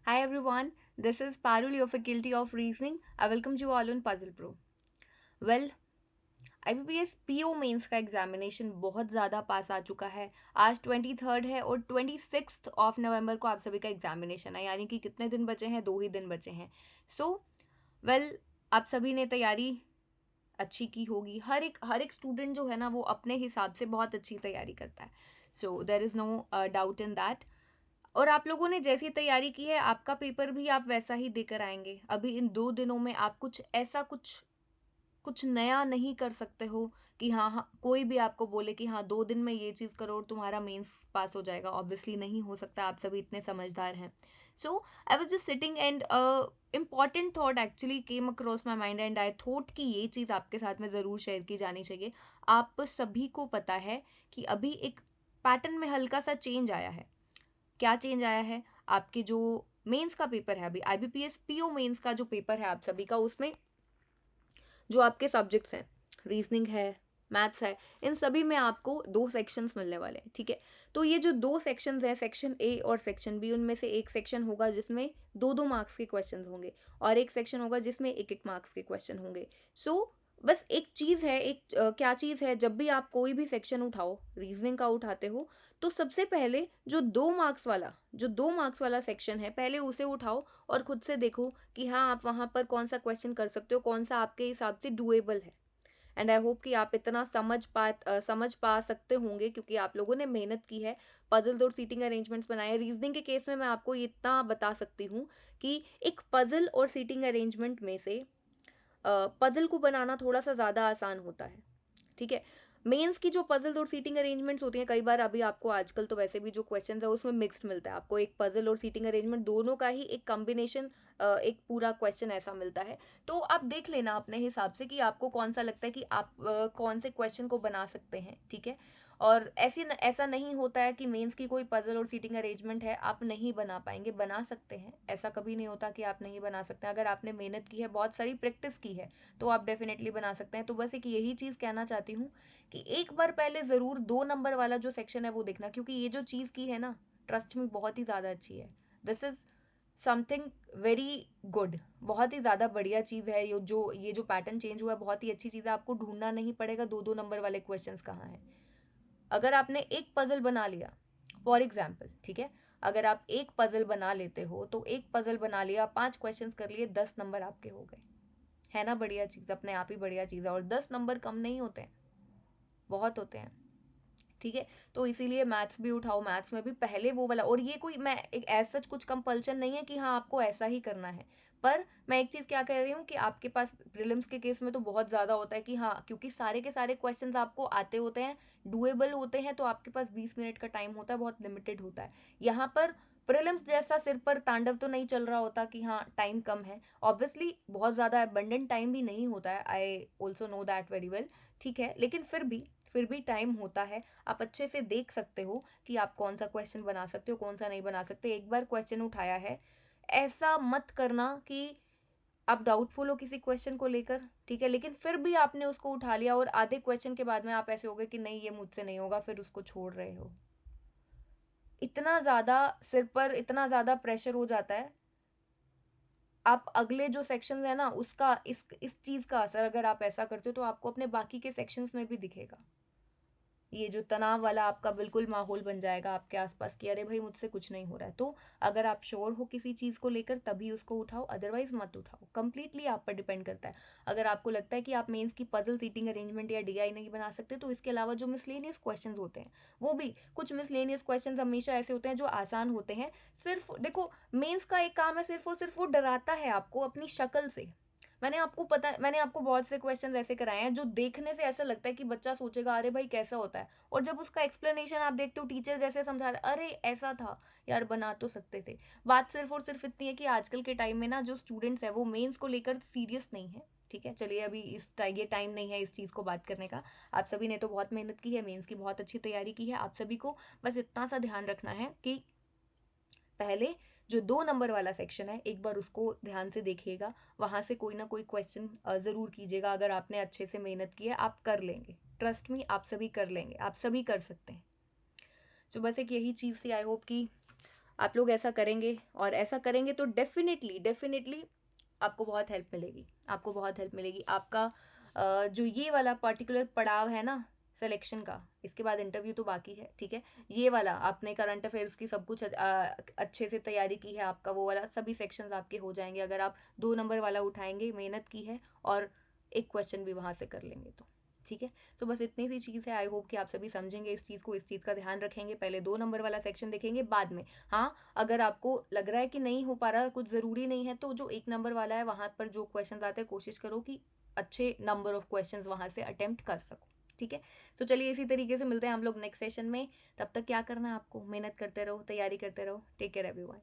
Hi everyone, this is Parul, your Faculty of Reasoning. I welcome you all on Puzzle Pro. Well, IBPS PO mains का examination बहुत ज़्यादा पास आ चुका है। आज 23rd है और 26 नवंबर को आप सभी का एग्जामिनेशन है, यानी कि कितने दिन बचे हैं? 2 ही दिन बचे हैं। सो वेल, आप सभी ने तैयारी अच्छी की होगी। हर एक स्टूडेंट जो है ना, वो अपने हिसाब से बहुत अच्छी तैयारी करता है। So there is no doubt in that. और आप लोगों ने जैसी तैयारी की है, आपका पेपर भी आप वैसा ही देकर आएंगे। अभी इन 2 दिनों में आप कुछ कुछ नया नहीं कर सकते हो कि हाँ हाँ कोई भी आपको बोले कि हाँ 2 दिन में ये चीज़ करो और तुम्हारा मेंस पास हो जाएगा। ऑब्वियसली नहीं हो सकता, आप सभी इतने समझदार हैं। So I was just sitting and important thought actually came across my mind and I thought कि ये चीज़ आपके साथ में ज़रूर शेयर की जानी चाहिए। आप सभी को पता है कि अभी एक पैटर्न में हल्का सा चेंज आया है। क्या चेंज आया है? आपके जो मेंस का पेपर है, अभी आईबीपीएस पीओ मेंस का जो पेपर है आप सभी का, उसमें जो आपके सब्जेक्ट्स हैं, रीजनिंग है, मैथ्स है, इन सभी में आपको 2 सेक्शंस मिलने वाले हैं। ठीक है, तो ये जो 2 सेक्शंस हैं, सेक्शन ए और सेक्शन बी, उनमें से एक सेक्शन होगा जिसमें 2-2 मार्क्स के क्वेश्चन होंगे और एक सेक्शन होगा जिसमें 1-1 मार्क्स के क्वेश्चन होंगे। सो बस एक चीज़ है, क्या चीज़ है, जब भी आप कोई भी सेक्शन उठाओ, रीजनिंग का उठाते हो, तो सबसे पहले जो 2 मार्क्स वाला सेक्शन है, पहले उसे उठाओ और खुद से देखो कि हाँ आप वहाँ पर कौन सा क्वेश्चन कर सकते हो, कौन सा आपके हिसाब से डुएबल है। एंड आई होप कि आप इतना समझ पा सकते होंगे, क्योंकि आप लोगों ने मेहनत की है, पजल्स और सीटिंग अरेंजमेंट्स बनाए। रीजनिंग के केस में मैं आपको इतना बता सकती हूँ कि एक पजल और सीटिंग अरेंजमेंट में से पजल को बनाना थोड़ा सा ज़्यादा आसान होता है। ठीक है, मेंस की जो पजल और सीटिंग अरेंजमेंट्स होती हैं, कई बार अभी आपको आजकल तो वैसे भी जो क्वेश्चन है उसमें मिक्स्ड मिलता है। आपको एक पजल और सीटिंग अरेंजमेंट दोनों का ही एक कॉम्बिनेशन, एक पूरा क्वेश्चन ऐसा मिलता है। तो आप देख लेना अपने हिसाब से कि आपको कौन सा लगता है कि आप कौन से क्वेश्चन को बना सकते हैं। ठीक है, और ऐसा नहीं होता है कि मेंस की कोई पजल और सीटिंग अरेंजमेंट है आप नहीं बना पाएंगे, बना सकते हैं। ऐसा कभी नहीं होता कि आप नहीं बना सकते हैं। अगर आपने मेहनत की है, बहुत सारी प्रैक्टिस की है, तो आप डेफिनेटली बना सकते हैं। तो बस एक यही चीज़ कहना चाहती हूँ कि एक बार पहले ज़रूर 2 नंबर वाला जो सेक्शन है वो देखना, क्योंकि ये जो चीज़ की है ना, ट्रस्ट में बहुत ही ज़्यादा अच्छी है। This is something very good, बहुत ही ज़्यादा बढ़िया चीज़ है। ये जो पैटर्न चेंज हुआ है, बहुत ही अच्छी चीज़ है। आपको ढूंढना नहीं पड़ेगा 2-2 नंबर वाले क्वेश्चंस कहाँ हैं। अगर आपने एक पजल बना लिया, फॉर एग्जाम्पल, ठीक है, अगर आप एक पजल बना लेते हो तो एक पजल बना लिया, 5 क्वेश्चंस कर लिए, 10 नंबर आपके हो गए। है ना बढ़िया चीज़? अपने आप ही बढ़िया चीज़ है। और 10 नंबर कम नहीं होते हैं, बहुत होते हैं। ठीक है, तो इसीलिए मैथ्स भी उठाओ, मैथ्स में भी पहले वो वाला। और ये कोई, मैं एक ऐसा कुछ कंपल्शन नहीं है कि हाँ आपको ऐसा ही करना है। पर मैं एक चीज़ क्या कह रही हूँ कि आपके पास प्रीलिम्स के केस में तो बहुत ज़्यादा होता है कि हाँ, क्योंकि सारे के सारे क्वेश्चंस आपको आते होते हैं, डुएबल होते हैं, तो आपके पास 20 मिनट का टाइम होता है, बहुत लिमिटेड होता है। यहाँ पर प्रीलिम्स जैसा सिर पर तांडव तो नहीं चल रहा होता कि हाँ टाइम कम है। ऑब्वियसली बहुत ज़्यादा अबंडेंट टाइम भी नहीं होता है, I also know that very well. ठीक है, लेकिन फिर भी टाइम होता है। आप अच्छे से देख सकते हो कि आप कौन सा क्वेश्चन बना सकते हो, कौन सा नहीं बना सकते। एक बार क्वेश्चन उठाया है, ऐसा मत करना कि आप डाउटफुल हो किसी क्वेश्चन को लेकर। ठीक है, लेकिन फिर भी आपने उसको उठा लिया और आधे क्वेश्चन के बाद में आप ऐसे हो गए कि नहीं ये मुझसे नहीं होगा, फिर उसको छोड़ रहे हो। इतना ज़्यादा सिर पर इतना ज़्यादा प्रेशर हो जाता है। आप अगले जो सेक्शंस है ना, उसका इस चीज़ का असर अगर आप ऐसा करते हो तो आपको अपने बाकी के सेक्शंस में भी दिखेगा। ये जो तनाव वाला आपका बिल्कुल माहौल बन जाएगा आपके आसपास कि अरे भाई मुझसे कुछ नहीं हो रहा है। तो अगर आप श्योर हो किसी चीज़ को लेकर तभी उसको उठाओ, अदरवाइज मत उठाओ। कंप्लीटली आप पर डिपेंड करता है। अगर आपको लगता है कि आप मेंस की पजल, सीटिंग अरेंजमेंट या डीआई नहीं बना सकते, तो इसके अलावा जो मिसलेनियस क्वेश्चन होते हैं, वो भी कुछ मिसलेनियस क्वेश्चन हमेशा ऐसे होते हैं जो आसान होते हैं। सिर्फ देखो, मेंस का एक काम है सिर्फ और सिर्फ वो डराता है आपको अपनी शक्ल से। मैंने आपको बहुत से क्वेश्चन ऐसे कराए हैं जो देखने से ऐसा लगता है कि बच्चा सोचेगा अरे भाई कैसा होता है, और जब उसका एक्सप्लेनेशन आप देखते हो, टीचर जैसे समझा रहा है, अरे ऐसा था यार, बना तो सकते थे। बात सिर्फ और सिर्फ इतनी है कि आजकल के टाइम में ना जो स्टूडेंट्स है वो मेंस को लेकर सीरियस नहीं है। ठीक है, चलिए अभी ये टाइम नहीं है इस चीज़ को बात करने का। आप सभी ने तो बहुत मेहनत की है, मेंस की बहुत अच्छी तैयारी की है। आप सभी को बस इतना सा ध्यान रखना है कि पहले जो 2 नंबर वाला सेक्शन है, एक बार उसको ध्यान से देखिएगा। वहाँ से कोई ना कोई क्वेश्चन ज़रूर कीजिएगा। अगर आपने अच्छे से मेहनत की है, आप कर लेंगे। ट्रस्ट मी, आप सभी कर लेंगे, आप सभी कर सकते हैं। सो बस एक यही चीज़ थी। आई होप कि आप लोग ऐसा करेंगे, और ऐसा करेंगे तो डेफ़िनेटली, डेफ़िनेटली आपको बहुत हेल्प मिलेगी, आपको बहुत हेल्प मिलेगी। आपका जो ये वाला पर्टिकुलर पड़ाव है ना सिलेक्शन का, इसके बाद इंटरव्यू तो बाकी है, ठीक है? ये वाला आपने करंट अफेयर्स की सब कुछ अच्छे से तैयारी की है, आपका वो वाला सभी सेक्शंस आपके हो जाएँगे अगर आप 2 नंबर वाला उठाएँगे, मेहनत की है और एक क्वेश्चन भी वहाँ से कर लेंगे तो, ठीक है? तो बस इतनी सी चीज़ है। आई होप कि आप सभी समझेंगे इस चीज़ को, इस चीज़ का ध्यान रखेंगे। पहले 2 नंबर वाला सेक्शन देखेंगे बाद में। हाँ, अगर आपको लग रहा है कि नहीं हो पा रहा, कुछ ज़रूरी नहीं है, तो जो 1 नंबर वाला है वहाँ पर जो क्वेश्चंस आते हैं कोशिश करो कि अच्छे नंबर ऑफ क्वेश्चंस वहाँ से अटेम्प्ट कर सको, ठीक है? तो चलिए इसी तरीके से मिलते हैं हम लोग नेक्स्ट सेशन में। तब तक क्या करना है आपको? मेहनत करते रहो, तैयारी करते रहो। Take care everyone.